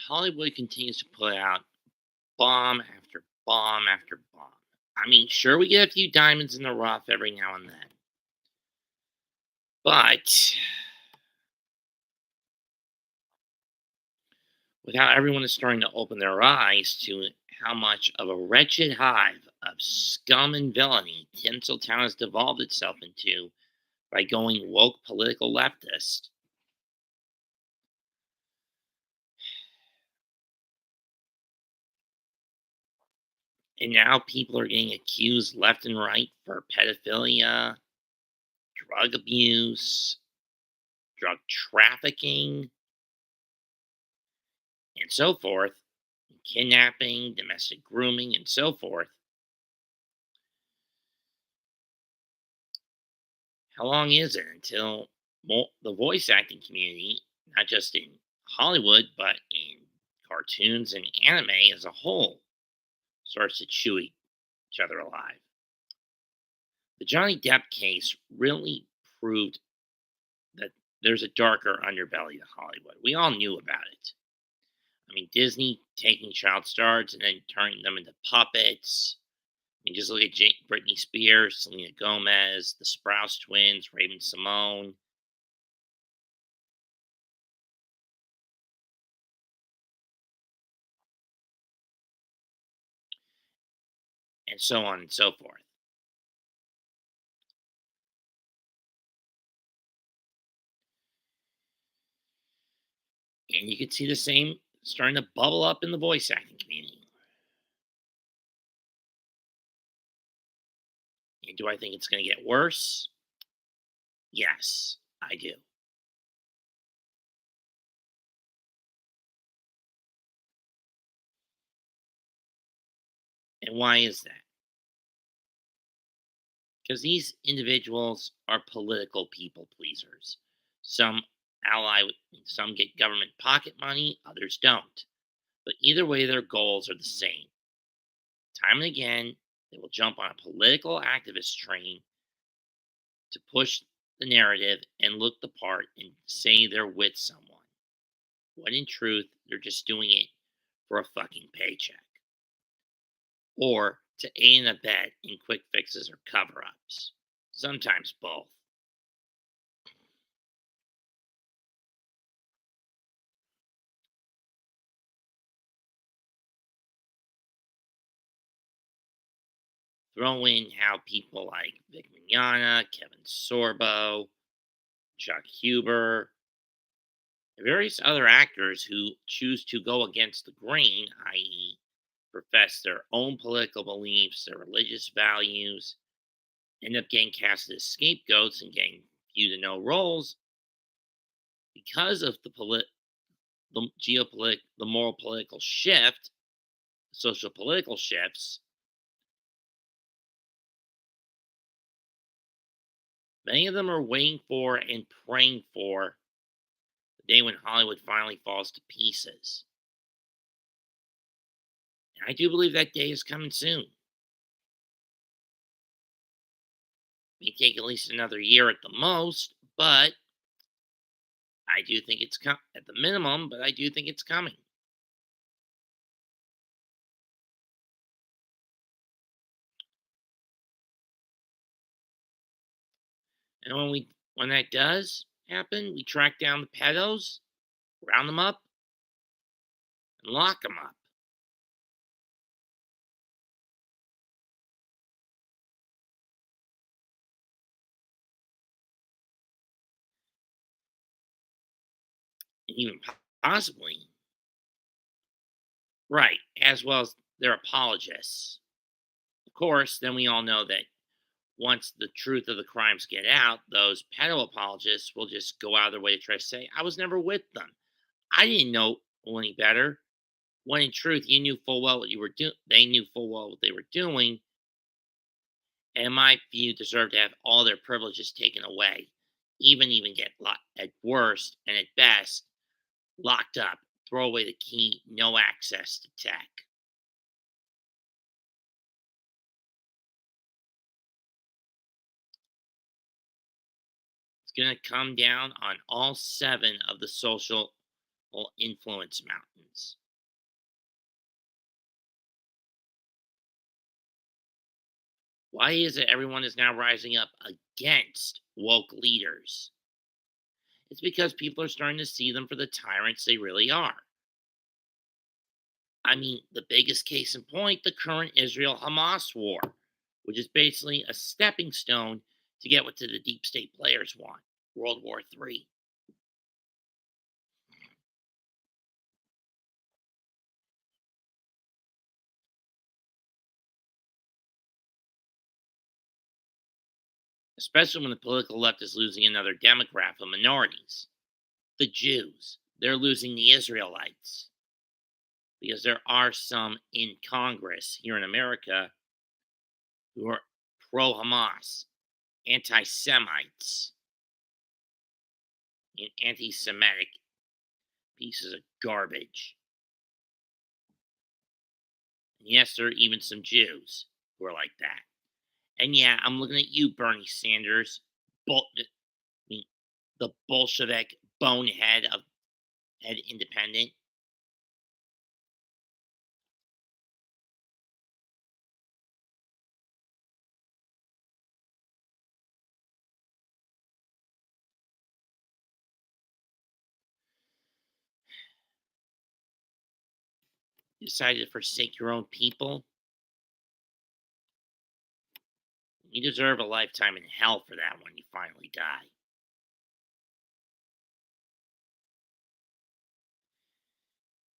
Hollywood continues to put out bomb after bomb after bomb. I mean, sure, we get a few diamonds in the rough every now and then, but without everyone is starting to open their eyes to how much of a wretched hive of scum and villainy Tinseltown has devolved itself into by going woke political leftist. And now people are getting accused left and right for pedophilia, drug abuse, drug trafficking, and so forth, kidnapping, domestic grooming, and so forth. How long is it until the voice acting community, not just in Hollywood, but in cartoons and anime as a whole, starts to chew each other alive? The Johnny Depp case really proved that there's a darker underbelly to Hollywood. We all knew about it. I mean, Disney taking child stars and then turning them into puppets. I mean, just look at Britney Spears, Selena Gomez, the Sprouse twins, Raven Simone, and so on and so forth. And you can see the same starting to bubble up in the voice acting community. And do I think it's going to get worse? Yes, I do. And why is that? Because these individuals are political people pleasers. Some some get government pocket money, others don't. But either way, their goals are the same. Time and again, they will jump on a political activist train to push the narrative and look the part and say they're with someone. When in truth, they're just doing it for a fucking paycheck. Or to aid and abet in quick fixes or cover ups. Sometimes both. Throw in how people like Vic Mignogna, Kevin Sorbo, Chuck Huber, and various other actors who choose to go against the grain, i.e., profess their own political beliefs, their religious values, end up getting cast as scapegoats and getting few to no roles because of the moral political shift, social political shifts. Many of them are waiting for and praying for the day when Hollywood finally falls to pieces. And I do believe that day is coming soon. May take at least another year at the most, but I do think it's at the minimum, but I do think it's coming. And when that does happen, we track down the pedos, round them up, and lock them up. And even possibly, right, as well as their apologists. Of course, then we all know that once the truth of the crimes get out, those pedo apologists will just go out of their way to try to say, I was never with them. I didn't know any better. When in truth, you knew full well what you were doing. They knew full well what they were doing, and in my view, deserve to have all their privileges taken away, even get at worst and at best locked up. Throw away the key, no access to tech. It's going to come down on all seven of the social will influence mountains. Why is it everyone is now rising up against woke leaders? It's because people are starting to see them for the tyrants they really are. I mean, the biggest case in point, the current Israel Hamas war, which is basically a stepping stone to get what the deep state players want, World War III. Especially when the political left is losing another demographic of minorities. The Jews, they're losing the Israelites because there are some in Congress here in America who are pro Hamas, anti Semites, and anti Semitic pieces of garbage. And yes, there are even some Jews who are like that. And yeah, I'm looking at you, Bernie Sanders, I mean, the Bolshevik bonehead of head independent. You decided to forsake your own people. You deserve a lifetime in hell for that when you finally die.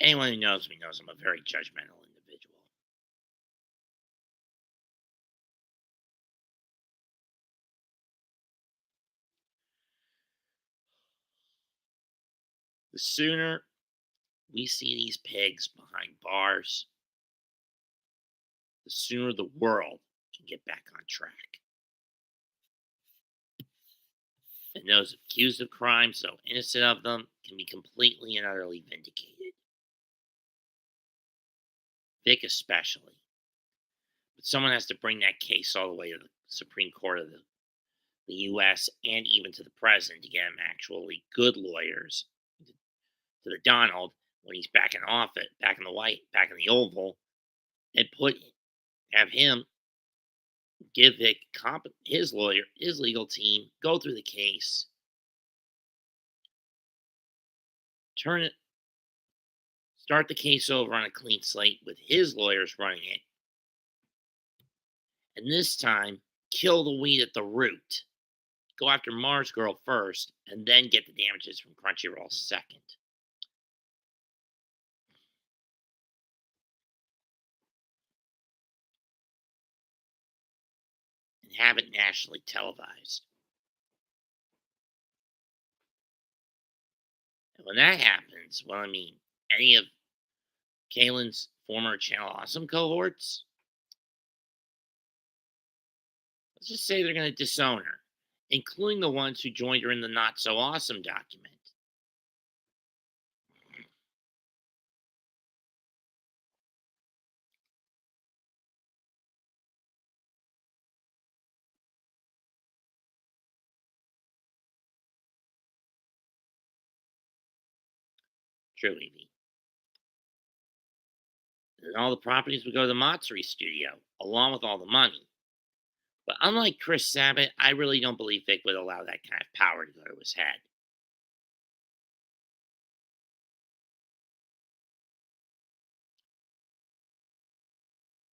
Anyone who knows me knows I'm a very judgmental individual. The sooner we see these pigs behind bars, the sooner the world can get back on track. And those accused of crimes, though innocent of them, can be completely and utterly vindicated. Vic, especially. But someone has to bring that case all the way to the Supreme Court of the US and even to the president to get him actually good lawyers to the Donald when he's back in office, back in the back in the Oval, and have him give Vic his lawyer, his legal team, go through the case, turn it, start the case over on a clean slate with his lawyers running it, and this time kill the weed at the root. Go after Mars Girl first, and then get the damages from Crunchyroll second. And have it nationally televised. And when that happens, well, I mean, any of Kalen's former Channel Awesome cohorts, let's just say they're going to disown her, including the ones who joined her in the Not So Awesome document. True, Evie. And all the properties would go to the Matsuri studio, along with all the money. But unlike Chris Sabat, I really don't believe Vic would allow that kind of power to go to his head.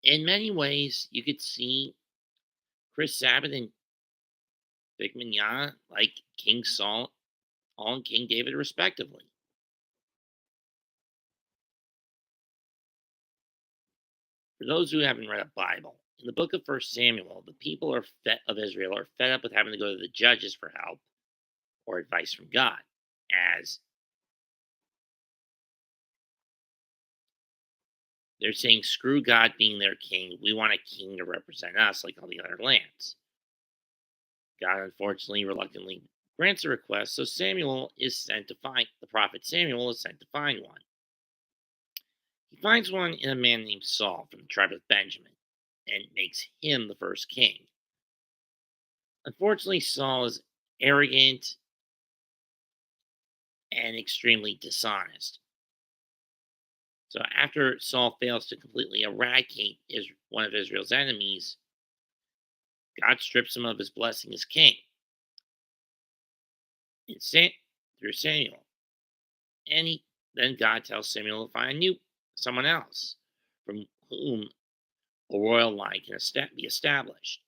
In many ways, you could see Chris Sabat and Vic Mignogna like King Saul and King David, respectively. For those who haven't read a Bible, in the book of First Samuel, the people of Israel are fed up with having to go to the judges for help or advice from God, as they're saying, screw God being their king. We want a king to represent us like all the other lands. God unfortunately reluctantly grants the request, so Samuel is sent to find the prophet Samuel is sent to find one. He finds one in a man named Saul from the tribe of Benjamin and makes him the first king. Unfortunately, Saul is arrogant and extremely dishonest. So after Saul fails to completely eradicate one of Israel's enemies, God strips him of his blessing as king in through Samuel. And then God tells Samuel to find someone else from whom a royal line can be established.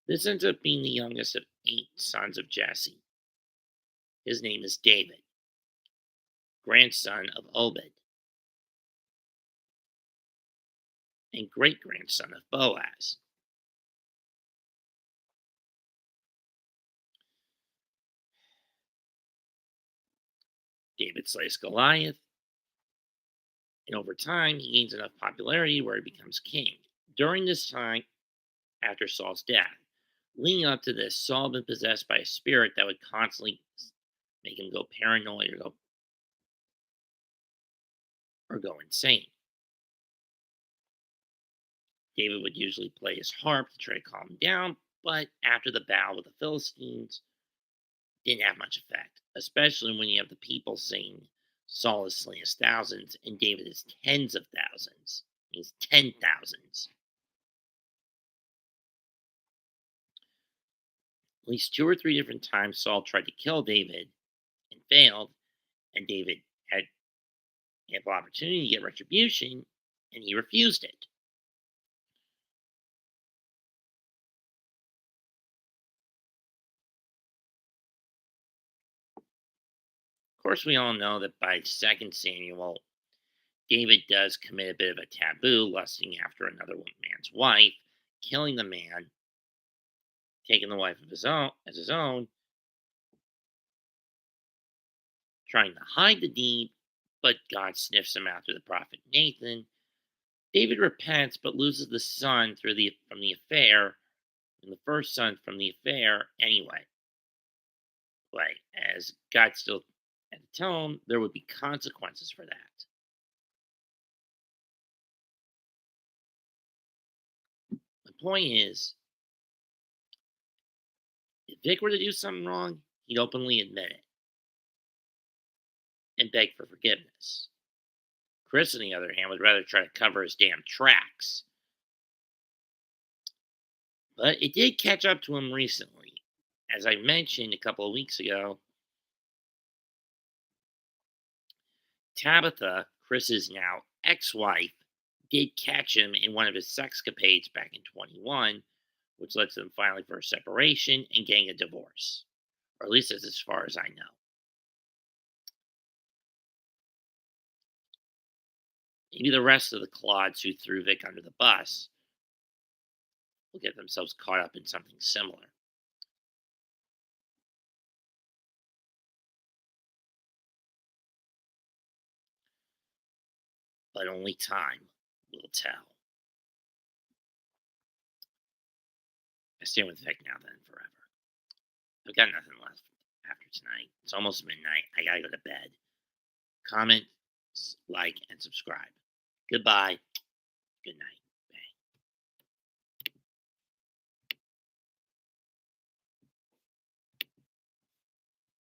This ends up being the youngest of 8 sons of Jesse. His name is David, grandson of Obed, and great grandson of Boaz. David slays Goliath, and over time he gains enough popularity where he becomes king. During this time, after Saul's death, leading up to this, Saul had been possessed by a spirit that would constantly make him go paranoid or go insane. David would usually play his harp to try to calm him down, but after the battle with the Philistines, didn't have much effect, especially when you have the people saying Saul is slain his thousands and David is tens of thousands. He's 10,000s. At least 2 or 3 different times Saul tried to kill David and failed, and David had ample opportunity to get retribution, and he refused it. Of course, we all know that by 2nd Samuel, David does commit a bit of a taboo, lusting after another man's wife, killing the man, taking the wife of his own as his own, trying to hide the deed, but God sniffs him out through the prophet Nathan. David repents but loses the son from the affair, and the first son from the affair anyway. But as God still had to tell him, there would be consequences for that. The point is, if Vic were to do something wrong, he'd openly admit it and beg for forgiveness. Chris, on the other hand, would rather try to cover his damn tracks. But it did catch up to him recently. As I mentioned a couple of weeks ago, Tabitha, Chris's now ex-wife, did catch him in one of his sexcapades back in 21, which led to them filing for a separation and getting a divorce. Or at least that's as far as I know. Maybe the rest of the clods who threw Vic under the bus will get themselves caught up in something similar. But only time will tell. I stand with Vic now, then, forever. I've got nothing left after tonight. It's almost midnight. I gotta go to bed. Comment, like, and subscribe. Goodbye. Good night.